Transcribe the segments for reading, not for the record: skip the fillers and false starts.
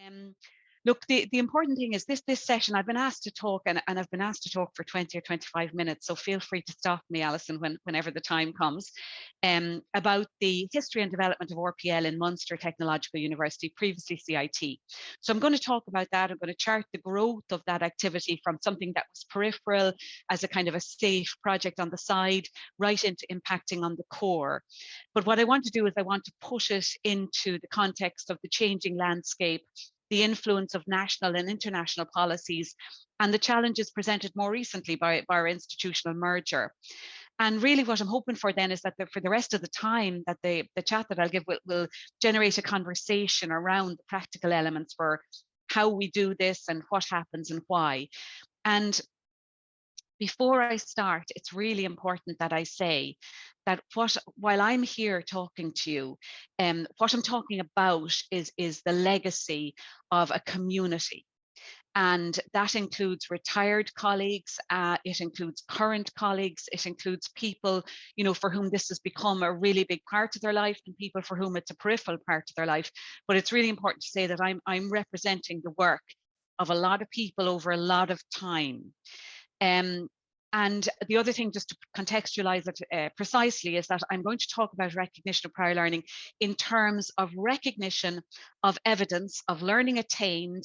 Um, Look, the important thing is this session, I've been asked to talk and I've been asked to talk for 20 or 25 minutes. So feel free to stop me, Alison, whenever the time comes, about the history and development of RPL in Munster Technological University, previously CIT. So I'm going to talk about that. I'm going to chart the growth of that activity from something that was peripheral as a kind of a safe project on the side, right into impacting on the core. But what I want to do is I want to push it into the context of the changing landscape, the influence of national and international policies, and the challenges presented more recently by our institutional merger. And really what I'm hoping for then is that for the rest of the time, that the chat that I'll give will generate a conversation around the practical elements for how we do this and what happens and why. And before I start, it's really important that I say that while I'm here talking to you, what I'm talking about is the legacy of a community. And that includes retired colleagues, it includes current colleagues, it includes people, for whom this has become a really big part of their life and people for whom it's a peripheral part of their life. But it's really important to say that I'm representing the work of a lot of people over a lot of time. And the other thing, just to contextualize it precisely, is that I'm going to talk about recognition of prior learning in terms of recognition of evidence of learning attained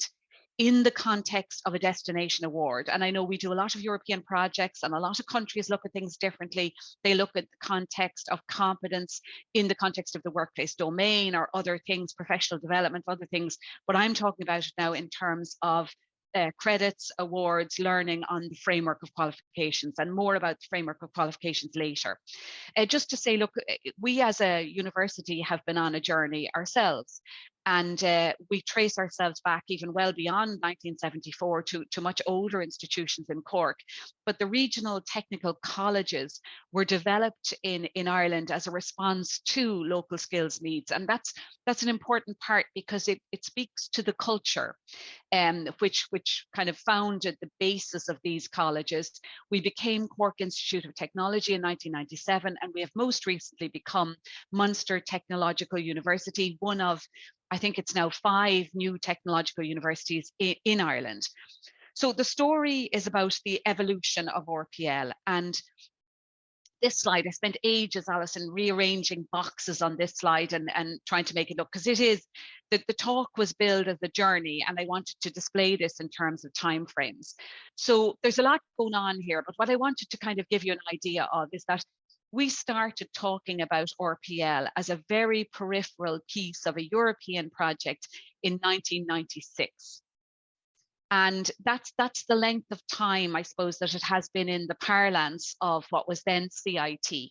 in the context of a destination award. And I know we do a lot of European projects and a lot of countries look at things differently. They look at the context of competence in the context of the workplace domain or other things, professional development, other things. But I'm talking about it now in terms of credits, awards, learning on the framework of qualifications, and more about the framework of qualifications later. Just to say, look, we as a university have been on a journey ourselves. And we trace ourselves back even well beyond 1974 to much older institutions in Cork. But the regional technical colleges were developed in Ireland as a response to local skills needs. And that's an important part because it speaks to the culture, which kind of founded the basis of these colleges. We became Cork Institute of Technology in 1997, and we have most recently become Munster Technological University, one of, I think it's now 5 new technological universities in Ireland. So the story is about the evolution of RPL. And this slide, I spent ages, Alison, rearranging boxes on this slide and trying to make it look, because it is, the talk was billed as a journey, and I wanted to display this in terms of timeframes. So there's a lot going on here, but what I wanted to kind of give you an idea of is that we started talking about RPL as a very peripheral piece of a European project in 1996. And that's the length of time, I suppose, that it has been in the parlance of what was then CIT.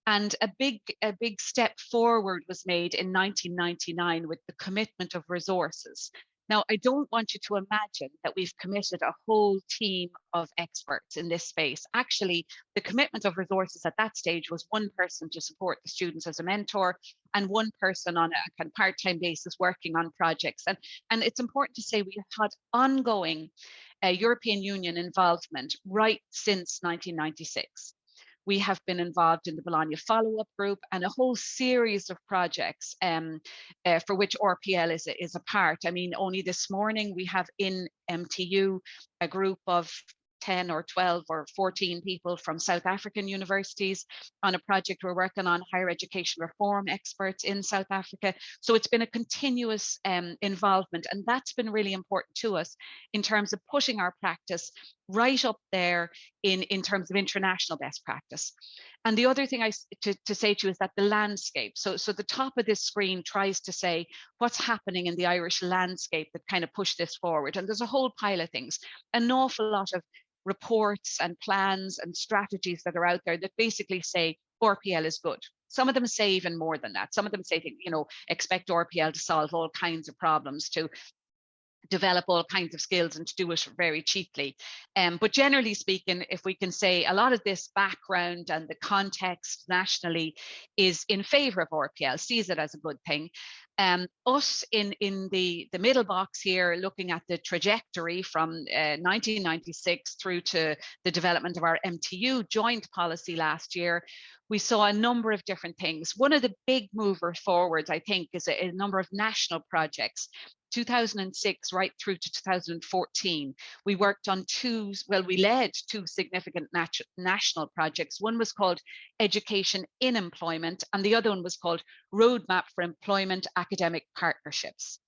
And a big step forward was made in 1999 with the commitment of resources. Now, I don't want you to imagine that we've committed a whole team of experts in this space. Actually, the commitment of resources at that stage was one person to support the students as a mentor and one person on a kind of part-time basis working on projects. And it's important to say we have had ongoing European Union involvement right since 1996. We have been involved in the Bologna follow-up group and a whole series of projects for which RPL is a part. I mean, only this morning we have in MTU a group of 10 or 12 or 14 people from South African universities on a project we're working on, higher education reform experts in South Africa. So it's been a continuous involvement, and that's been really important to us in terms of pushing our practice right up there in terms of international best practice. And the other thing to say to you is that the landscape, so the top of this screen tries to say what's happening in the Irish landscape that kind of push this forward. And there's a whole pile of things, an awful lot of reports and plans and strategies that are out there that basically say RPL is good. Some of them say even more than that. Some of them say, expect RPL to solve all kinds of problems, to develop all kinds of skills and to do it very cheaply. But generally speaking, if we can say a lot of this background and the context nationally is in favor of RPL, sees it as a good thing. Us in the middle box here, looking at the trajectory from 1996 through to the development of our MTU joint policy last year, we saw a number of different things. One of the big movers forwards, I think, is a number of national projects 2006 right through to 2014, we worked on we led two significant national projects. One was called Education in Employment, and the other one was called Roadmap for Employment Academic Partnerships.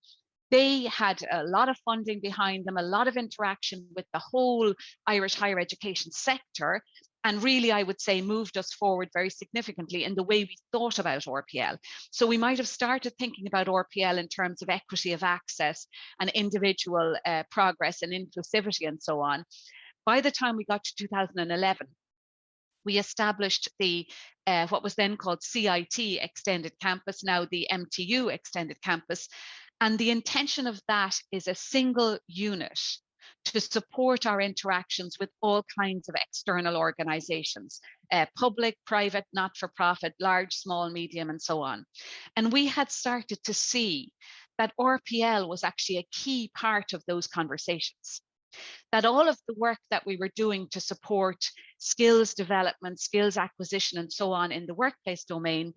They had a lot of funding behind them, a lot of interaction with the whole Irish higher education sector, and really, I would say, moved us forward very significantly in the way we thought about RPL. So we might have started thinking about RPL in terms of equity of access and individual progress and inclusivity and so on. By the time we got to 2011, we established the what was then called CIT Extended Campus, now the MTU Extended Campus. And the intention of that is a single unit to support our interactions with all kinds of external organizations, public, private, not-for-profit, large, small, medium, and so on. And we had started to see that RPL was actually a key part of those conversations. That all of the work that we were doing to support skills development, skills acquisition, and so on in the workplace domain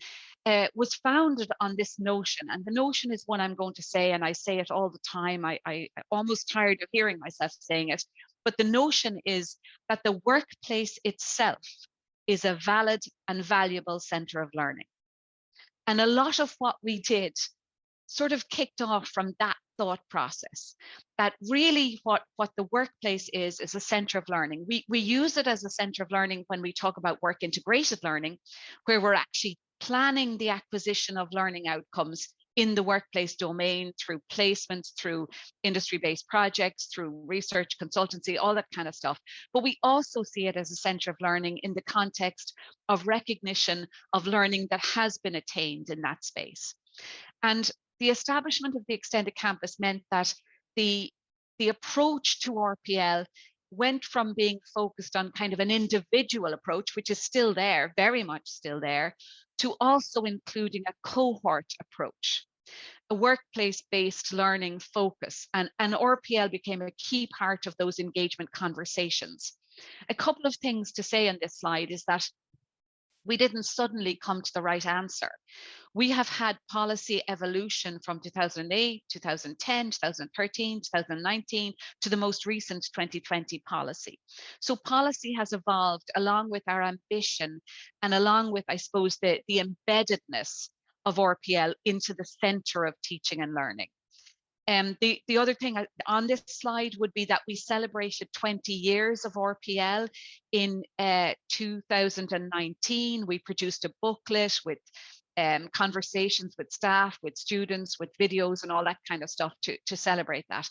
was founded on this notion. And the notion is one I'm going to say, and I say it all the time. I'm almost tired of hearing myself saying it, but the notion is that the workplace itself is a valid and valuable center of learning. And a lot of what we did sort of kicked off from that thought process, that really what the workplace is a center of learning. We use it as a center of learning when we talk about work integrated learning, where we're actually planning the acquisition of learning outcomes in the workplace domain through placements, through industry-based projects, through research, consultancy, all that kind of stuff. But we also see it as a center of learning in the context of recognition of learning that has been attained in that space. And the establishment of the extended campus meant that the approach to RPL went from being focused on kind of an individual approach, which is still there, very much still there, to also including a cohort approach, a workplace-based learning focus. And RPL became a key part of those engagement conversations. A couple of things to say on this slide is that we didn't suddenly come to the right answer. We have had policy evolution from 2008, 2010, 2013, 2019 to the most recent 2020 policy. So policy has evolved along with our ambition and along with, I suppose, the embeddedness of RPL into the center of teaching and learning. The other thing on this slide would be that we celebrated 20 years of RPL in 2019. We produced a booklet with conversations with staff, with students, with videos and all that kind of stuff to celebrate that.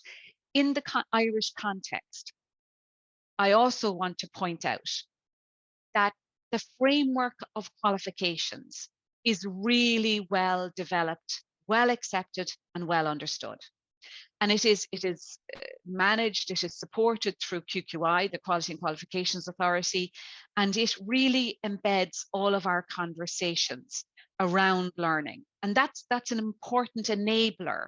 In the Irish context, I also want to point out that the framework of qualifications is really well developed, well accepted, and well understood. And it is managed, it is supported through QQI, the Quality and Qualifications Authority, and it really embeds all of our conversations around learning. And that's an important enabler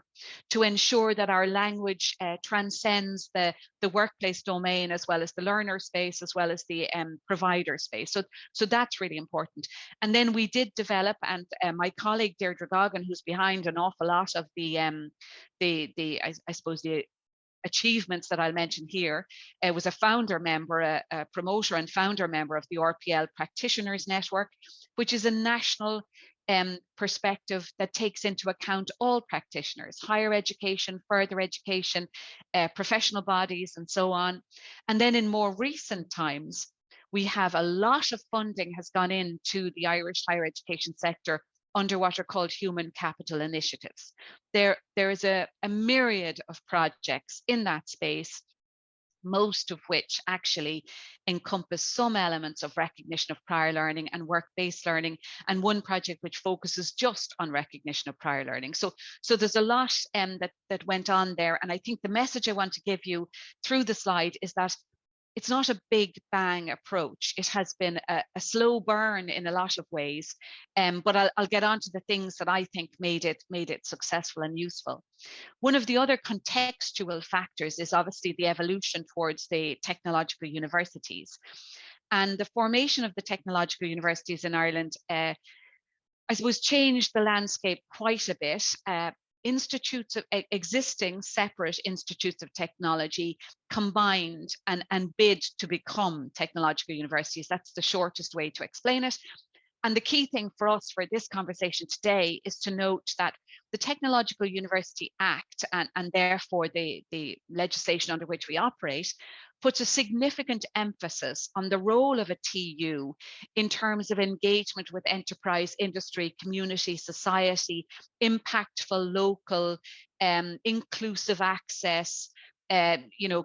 to ensure that our language transcends the workplace domain, as well as the learner space, as well as the provider space. So that's really important. And then we did develop, and my colleague Deirdre Goggin, who's behind an awful lot of I suppose the achievements that I'll mention here, was a founder member, a promoter and founder member of the RPL Practitioners Network, which is a national perspective that takes into account all practitioners, higher education, further education, professional bodies, and so on. And then in more recent times, we have a lot of funding has gone into the Irish higher education sector under what are called human capital initiatives. There is a myriad of projects in that space, most of which actually encompass some elements of recognition of prior learning and work-based learning, and one project which focuses just on recognition of prior learning. So there's a lot that went on there, and I think the message I want to give you through the slide is that it's not a big bang approach. It has been a slow burn in a lot of ways, but I'll get on to the things that I think made it successful and useful. One of the other contextual factors is obviously the evolution towards the technological universities. And the formation of the technological universities in Ireland, I suppose, changed the landscape quite a bit. institutes of existing separate institutes of technology combined and bid to become technological universities. That's the shortest way to explain it. And the key thing for us for this conversation today is to note that the Technological University Act and therefore the legislation under which we operate puts a significant emphasis on the role of a TU in terms of engagement with enterprise, industry, community, society, impactful, local, inclusive access,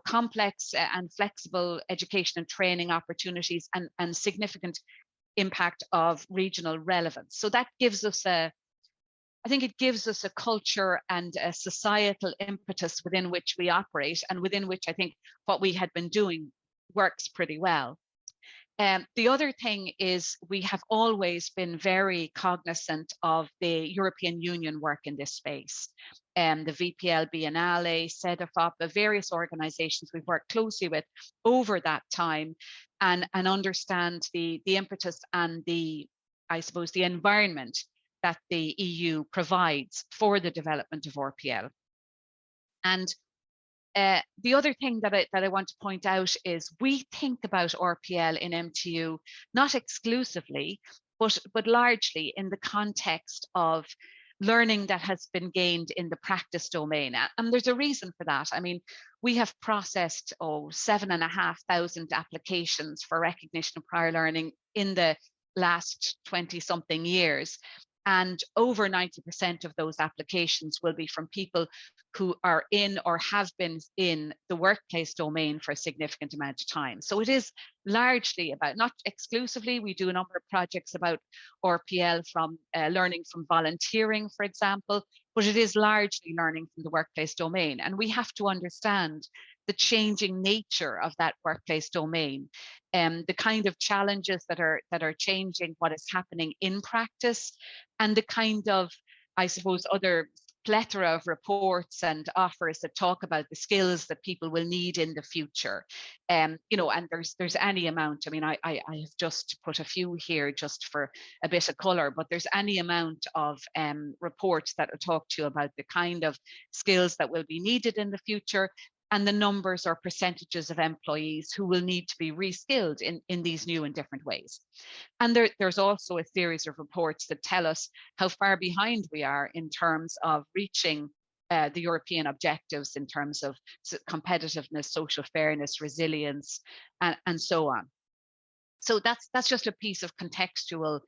complex and flexible education and training opportunities, and significant impact of regional relevance. So that gives us I think it gives us a culture and a societal impetus within which we operate, and within which I think what we had been doing works pretty well. The other thing is we have always been very cognizant of the European Union work in this space. The VPL Biennale, CEDEFOP, the various organizations we've worked closely with over that time, and understand the impetus and I suppose, the environment that the EU provides for the development of RPL. And the other thing that I want to point out is we think about RPL in MTU not exclusively, but largely in the context of learning that has been gained in the practice domain. And there's a reason for that. I mean, we have processed 7,500 applications for recognition of prior learning in the last 20-something years. And over 90% of those applications will be from people who are in or have been in the workplace domain for a significant amount of time. So it is largely about, not exclusively, we do a number of projects about RPL from learning from volunteering, for example, but it is largely learning from the workplace domain. And we have to understand the changing nature of that workplace domain, the kind of challenges that are changing what is happening in practice, and the kind of, I suppose, other plethora of reports and offers that talk about the skills that people will need in the future. And there's any amount. I mean, I have just put a few here just for a bit of color, but there's any amount of reports that will talk to you about the kind of skills that will be needed in the future, and the numbers or percentages of employees who will need to be reskilled in these new and different ways. And there's also a series of reports that tell us how far behind we are in terms of reaching the European objectives in terms of competitiveness, social fairness, resilience, and so on. So that's just a piece of contextual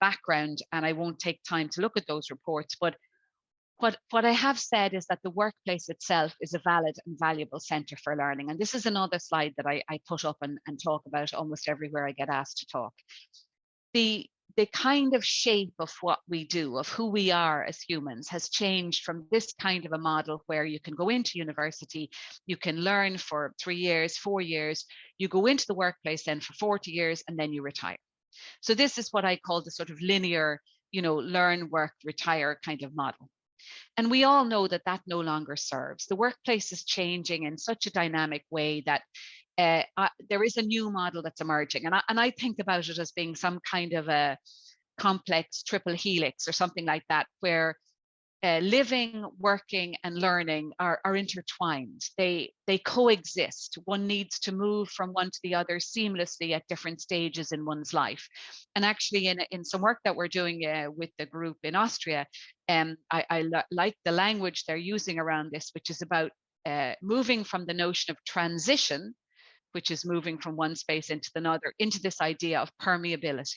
background, and I won't take time to look at those reports, but what I have said is that the workplace itself is a valid and valuable centre for learning. And this is another slide that I put up and talk about almost everywhere I get asked to talk. The kind of shape of what we do, of who we are as humans, has changed from this kind of a model where you can go into university, you can learn for 3 years, 4 years, you go into the workplace then for 40 years, and then you retire. So this is what I call the sort of linear, learn, work, retire kind of model. And we all know that that no longer serves. The workplace is changing in such a dynamic way that there is a new model that's emerging. And I think about it as being some kind of a complex triple helix or something like that, where living, working, and learning are intertwined. They coexist. One needs to move from one to the other seamlessly at different stages in one's life. And actually, in some work that we're doing with the group in Austria, I like the language they're using around this, which is about moving from the notion of transition, which is moving from one space into another, into this idea of permeability.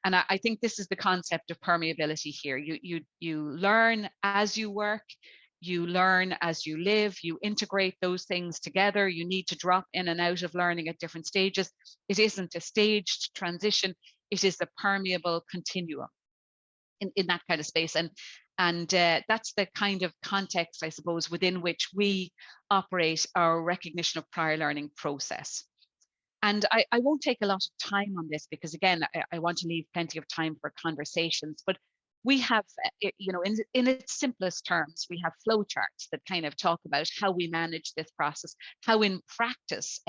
And I think this is the concept of permeability here. You learn as you work, you learn as you live, you integrate those things together. You need to drop in and out of learning at different stages. It isn't a staged transition, it is a permeable continuum in that kind of space. And that's the kind of context, I suppose, within which we operate our recognition of prior learning process. And I won't take a lot of time on this because, again, I want to leave plenty of time for conversations. But we have, in its simplest terms, we have flowcharts that kind of talk about how we manage this process, how in practice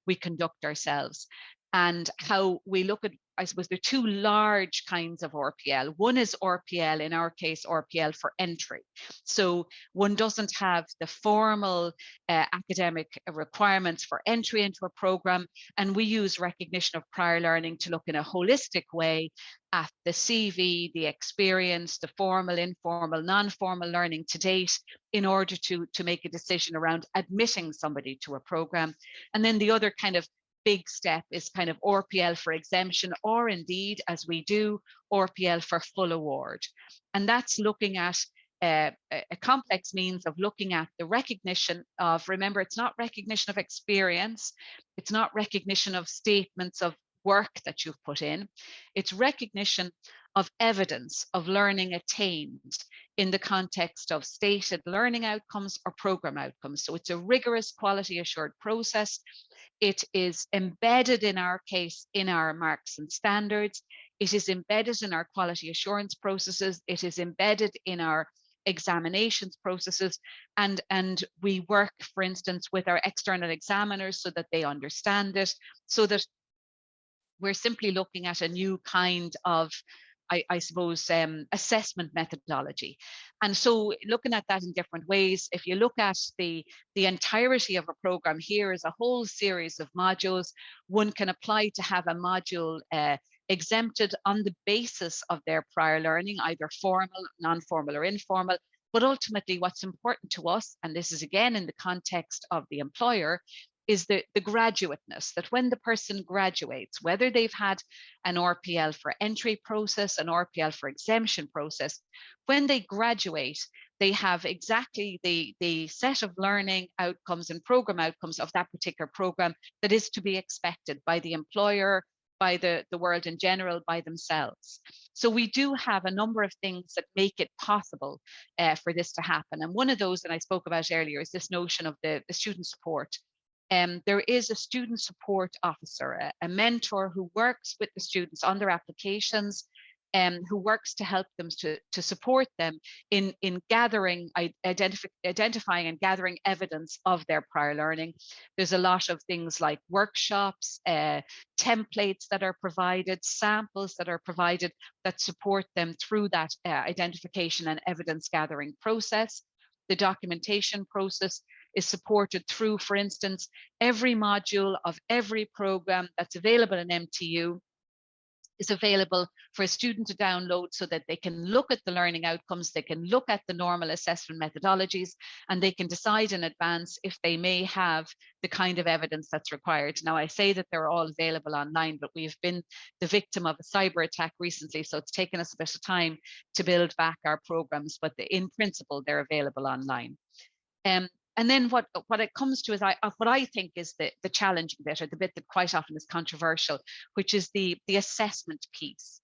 we conduct ourselves. and how we look at, I suppose there are two large kinds of RPL. One is RPL, in our case, RPL for entry. So one doesn't have the formal academic requirements for entry into a program, and we use recognition of prior learning to look in a holistic way at the CV, the experience, the formal, informal, non-formal learning to date in order to make a decision around admitting somebody to a program. And then the other kind of big step is kind of RPL for exemption, or indeed, as we do, RPL for full award. And that's looking at a complex means of looking at the recognition of, remember, it's not recognition of experience, it's not recognition of statements of work that you've put in, it's recognition of evidence of learning attained in the context of stated learning outcomes or program outcomes. So it's a rigorous quality assured process. It is embedded, in our case, in our marks and standards. It is embedded in our quality assurance processes. It is embedded in our examinations processes. And we work, for instance, with our external examiners so that they understand it, so that we're simply looking at a new kind of, I suppose, assessment methodology. And so looking at that in different ways, if you look at the entirety of a program, here is a whole series of modules. One can apply to have a module exempted on the basis of their prior learning, either formal, non-formal or informal. But ultimately what's important to us, and this is again in the context of the employer, is the graduateness, that when the person graduates, whether they've had an RPL for entry process, an RPL for exemption process, when they graduate, they have exactly the set of learning outcomes and program outcomes of that particular program that is to be expected by the employer, by the world in general, by themselves. So we do have a number of things that make it possible for this to happen. And one of those that I spoke about earlier is this notion of the student support. There is a student support officer, a mentor who works with the students on their applications, who works to help them, to support them in gathering, identifying and gathering evidence of their prior learning. There's a lot of things like workshops, templates that are provided, samples that are provided that support them through that identification and evidence gathering process. The documentation process is supported through, for instance, every module of every program that's available in MTU is available for a student to download so that they can look at the learning outcomes, they can look at the normal assessment methodologies, and they can decide in advance if they may have the kind of evidence that's required. Now, I say that they're all available online, but we've been the victim of a cyber attack recently, so it's taken us a bit of time to build back our programs, but in principle, they're available online. And then what it comes to is what I think is the challenging bit, or the bit that quite often is controversial, which is the assessment piece.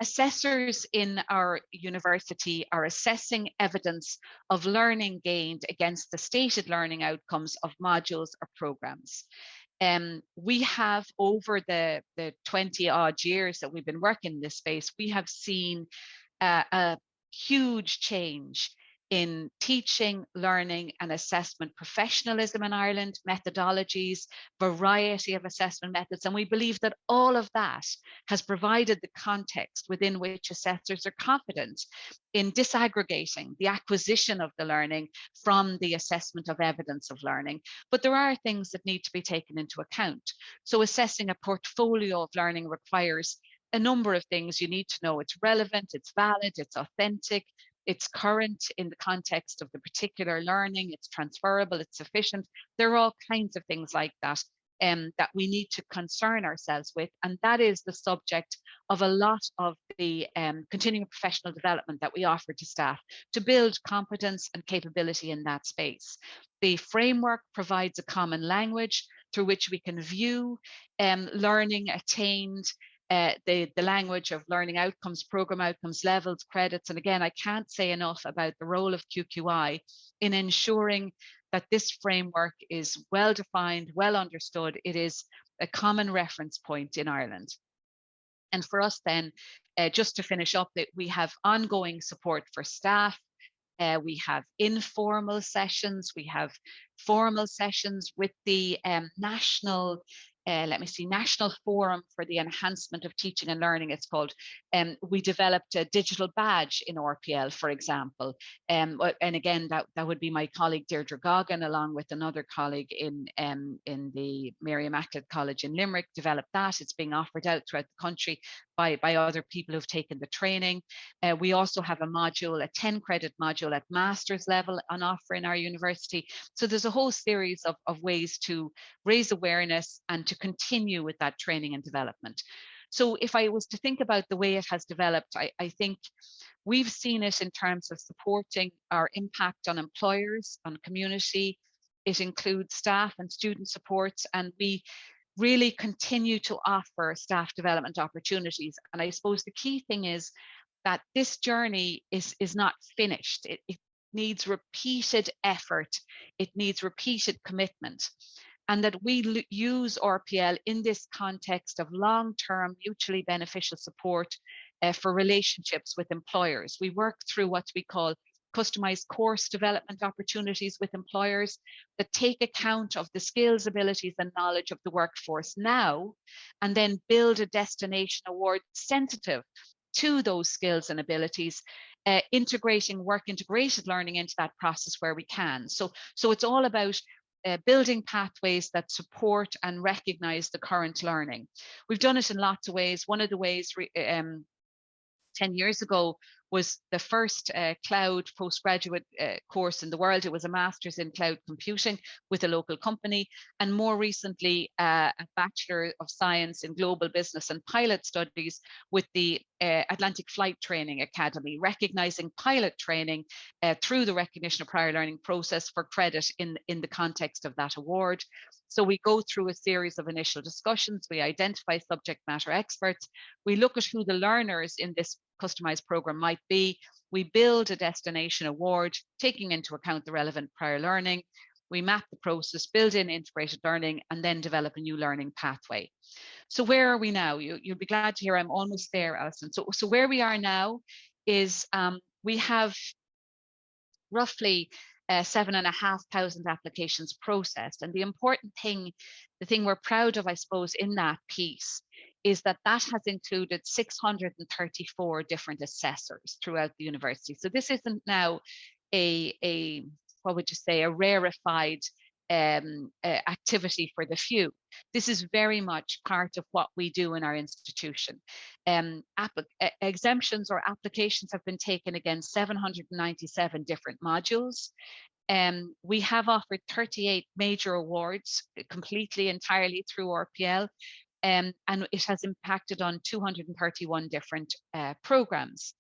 Assessors in our university are assessing evidence of learning gained against the stated learning outcomes of modules or programs. We have, over the 20 odd years that we've been working in this space, we have seen a huge change in teaching, learning and assessment professionalism in Ireland, methodologies, variety of assessment methods. And we believe that all of that has provided the context within which assessors are confident in disaggregating the acquisition of the learning from the assessment of evidence of learning. But there are things that need to be taken into account. So assessing a portfolio of learning requires a number of things. You need to know it's relevant, it's valid, it's authentic, it's current in the context of the particular learning, it's transferable, it's sufficient. There are all kinds of things like that that we need to concern ourselves with. And that is the subject of a lot of the continuing professional development that we offer to staff to build competence and capability in that space. The framework provides a common language through which we can view learning attained, the language of learning outcomes, program outcomes, levels, credits. And again, I can't say enough about the role of QQI in ensuring that this framework is well defined, well understood. It is a common reference point in Ireland. And for us then, just to finish up, that we have ongoing support for staff. We have informal sessions, we have formal sessions with the national let me see, National Forum for the Enhancement of Teaching and Learning, it's called. We developed a digital badge in RPL, for example. And again, that would be my colleague Deirdre Goggin, along with another colleague in the Mary Immaculate College in Limerick, developed that. It's being offered out throughout the country by other people who've taken the training. We also have a module, a 10-credit module at master's level on offer in our university. So there's a whole series of ways to raise awareness and to continue with that training and development. So if I was to think about the way it has developed, I think we've seen it in terms of supporting our impact on employers, on community. It includes staff and student supports, and we really continue to offer staff development opportunities. And I suppose the key thing is that this journey is not finished. It needs repeated effort. It needs repeated commitment. And that we use RPL in this context of long-term mutually beneficial support for relationships with employers. We work through what we call customized course development opportunities with employers that take account of the skills, abilities, and knowledge of the workforce now, and then build a destination award sensitive to those skills and abilities, integrating work-integrated learning into that process where we can. So it's all about building pathways that support and recognize the current learning. We've done it in lots of ways. One of the ways 10 years ago was the first cloud postgraduate course in the world. It was a master's in cloud computing with a local company, and more recently a Bachelor of Science in Global Business and Pilot Studies with the Atlantic Flight Training Academy, recognizing pilot training through the recognition of prior learning process for credit in the context of that award. So we go through a series of initial discussions, we identify subject matter experts, we look at who the learners in this customized program might be, we build a destination award, taking into account the relevant prior learning, we map the process, build in integrated learning, and then develop a new learning pathway. So where are we now? You'll be glad to hear I'm almost there, Alison. So where we are now is we have roughly 7,500 applications processed. And the important thing, the thing we're proud of, I suppose, in that piece is that has included 634 different assessors throughout the university. So this isn't now a what would you say, a rarefied activity for the few. This is very much part of what we do in our institution. Exemptions or applications have been taken against 797 different modules. We have offered 38 major awards completely, entirely through RPL, and it has impacted on 231 different programs.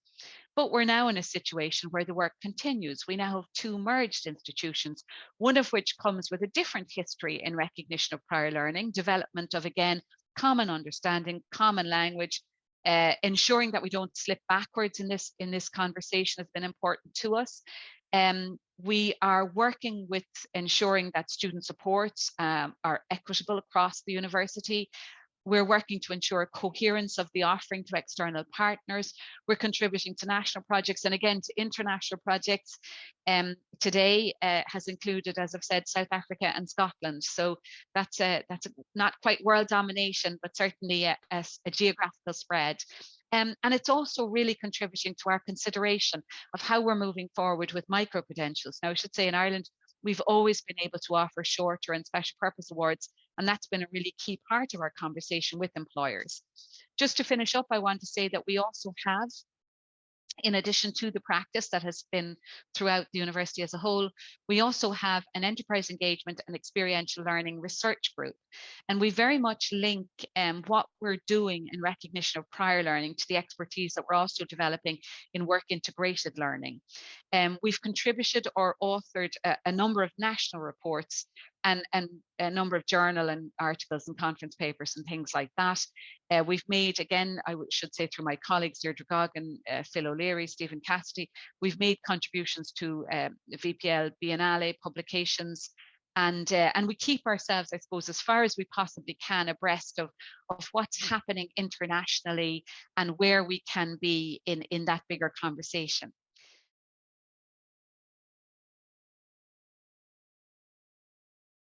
But we're now in a situation where the work continues. We now have 2 merged institutions, one of which comes with a different history in recognition of prior learning, development of, again, common understanding, common language, ensuring that we don't slip backwards in this conversation has been important to us. We are working with ensuring that student supports are equitable across the university. We're working to ensure coherence of the offering to external partners. We're contributing to national projects and again to international projects. Today has included, as I've said, South Africa and Scotland. So that's not quite world domination, but certainly a geographical spread. And it's also really contributing to our consideration of how we're moving forward with micro-credentials. Now, I should say in Ireland, we've always been able to offer shorter and special purpose awards, and that's been a really key part of our conversation with employers. Just to finish up, I want to say that we also have, in addition to the practice that has been throughout the university as a whole, we also have an enterprise engagement and experiential learning research group. And we very much link what we're doing in recognition of prior learning to the expertise that we're also developing in work integrated learning. We've contributed or authored a number of national reports and a number of journal and articles and conference papers and things like that. We've made, again, I should say through my colleagues, Deirdre Goggin, Phil O'Leary, Stephen Cassidy, we've made contributions to the VPL Biennale publications. And we keep ourselves, I suppose, as far as we possibly can abreast of what's happening internationally and where we can be in that bigger conversation.